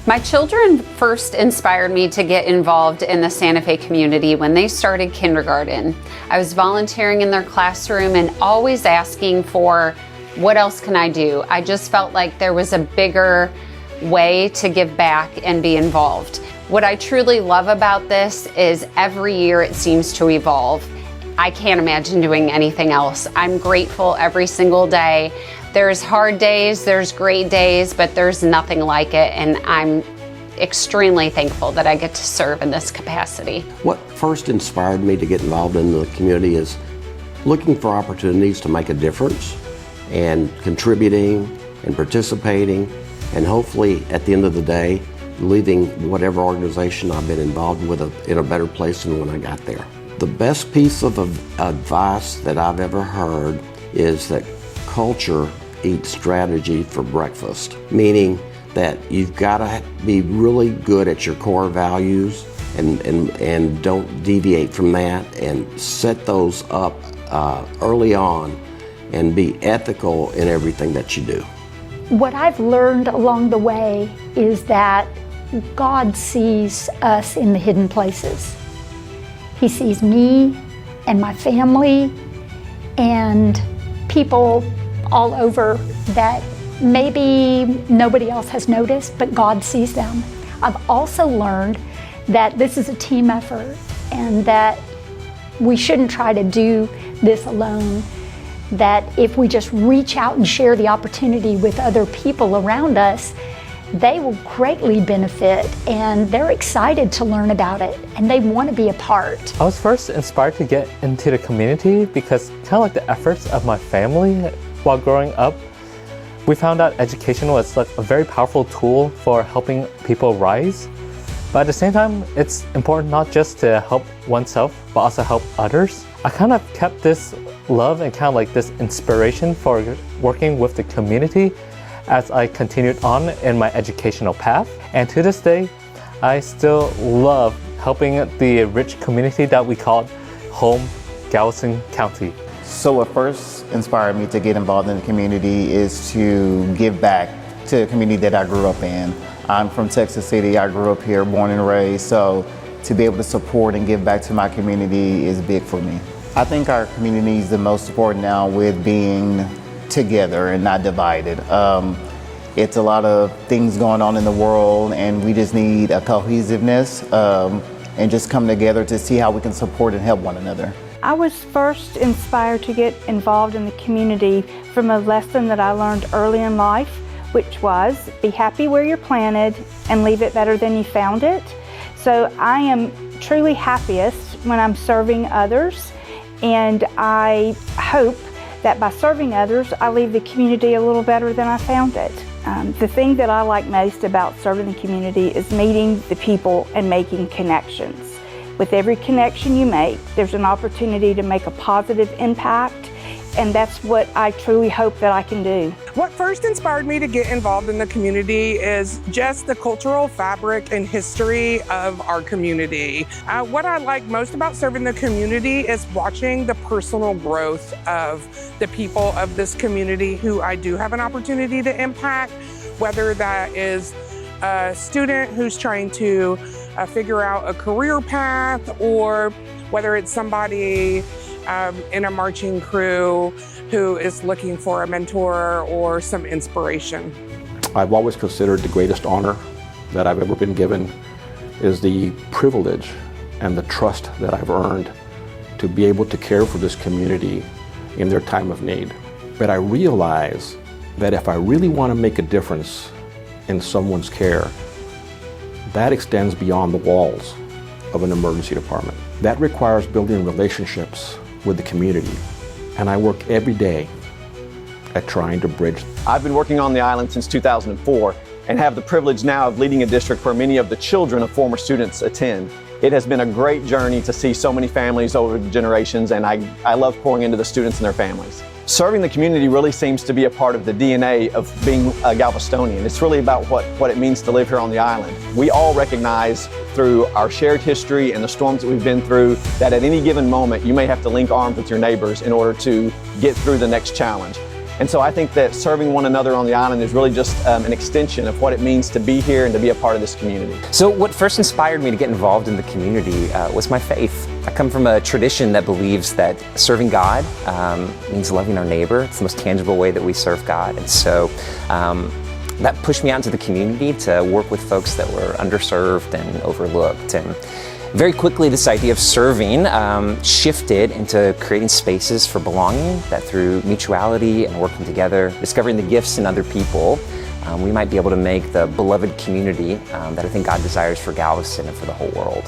My children first inspired me to get involved in the Santa Fe community when they started kindergarten. I was volunteering in their classroom and always asking for, what else can I do? I just felt like there was a bigger way to give back and be involved. What I truly love about this is every year it seems to evolve. I can't imagine doing anything else. I'm grateful every single day. There's hard days, there's great days, but there's nothing like it, and I'm extremely thankful that I get to serve in this capacity. What first inspired me to get involved in the community is looking for opportunities to make a difference and contributing and participating, and hopefully at the end of the day, leaving whatever organization I've been involved with in a better place than when I got there. The best piece of advice that I've ever heard is that culture eats strategy for breakfast, meaning that you've got to be really good at your core values and don't deviate from that, and set those up early on and be ethical in everything that you do. What I've learned along the way is that God sees us in the hidden places. He sees me and my family and people all over that maybe nobody else has noticed, but God sees them. I've also learned that this is a team effort and that we shouldn't try to do this alone, that if we just reach out and share the opportunity with other people around us, they will greatly benefit, and they're excited to learn about it and they want to be a part. I was first inspired to get into the community because kind of like the efforts of my family while growing up, we found out education was like a very powerful tool for helping people rise. But at the same time, it's important not just to help oneself, but also help others. I kind of kept this love and kind of like this inspiration for working with the community as I continued on in my educational path. And to this day, I still love helping the rich community that we call home, Galveston County. So what first inspired me to get involved in the community is to give back to the community that I grew up in. I'm from Texas City. I grew up here, born and raised, so to be able to support and give back to my community is big for me. I think our community is the most important now with being together and not divided. It's a lot of things going on in the world, and we just need a cohesiveness and just come together to see how we can support and help one another. I was first inspired to get involved in the community from a lesson that I learned early in life, which was be happy where you're planted and leave it better than you found it. So I am truly happiest when I'm serving others, and I hope that by serving others, I leave the community a little better than I found it. The thing that I like most about serving the community is meeting the people and making connections. With every connection you make, there's an opportunity to make a positive impact, and that's what I truly hope that I can do. What first inspired me to get involved in the community is just the cultural fabric and history of our community. What I like most about serving the community is watching the personal growth of the people of this community who I do have an opportunity to impact, whether that is a student who's trying to figure out a career path, or whether it's somebody in a marching crew who is looking for a mentor or some inspiration. I've always considered the greatest honor that I've ever been given is the privilege and the trust that I've earned to be able to care for this community in their time of need. But I realize that if I really want to make a difference in someone's care, that extends beyond the walls of an emergency department. That requires building relationships with the community, and I work every day at trying to bridge. I've been working on the island since 2004 and have the privilege now of leading a district where many of the children of former students attend. It has been a great journey to see so many families over the generations, and I love pouring into the students and their families. Serving the community really seems to be a part of the DNA of being a Galvestonian. It's really about what it means to live here on the island. We all recognize through our shared history and the storms that we've been through that at any given moment you may have to link arms with your neighbors in order to get through the next challenge. And so I think that serving one another on the island is really just an extension of what it means to be here and to be a part of this community. So what first inspired me to get involved in the community was my faith. I come from a tradition that believes that serving God means loving our neighbor. It's the most tangible way that we serve God. And so that pushed me out into the community to work with folks that were underserved and overlooked. And very quickly, this idea of serving shifted into creating spaces for belonging, that through mutuality and working together, discovering the gifts in other people, we might be able to make the beloved community that I think God desires for Galveston and for the whole world.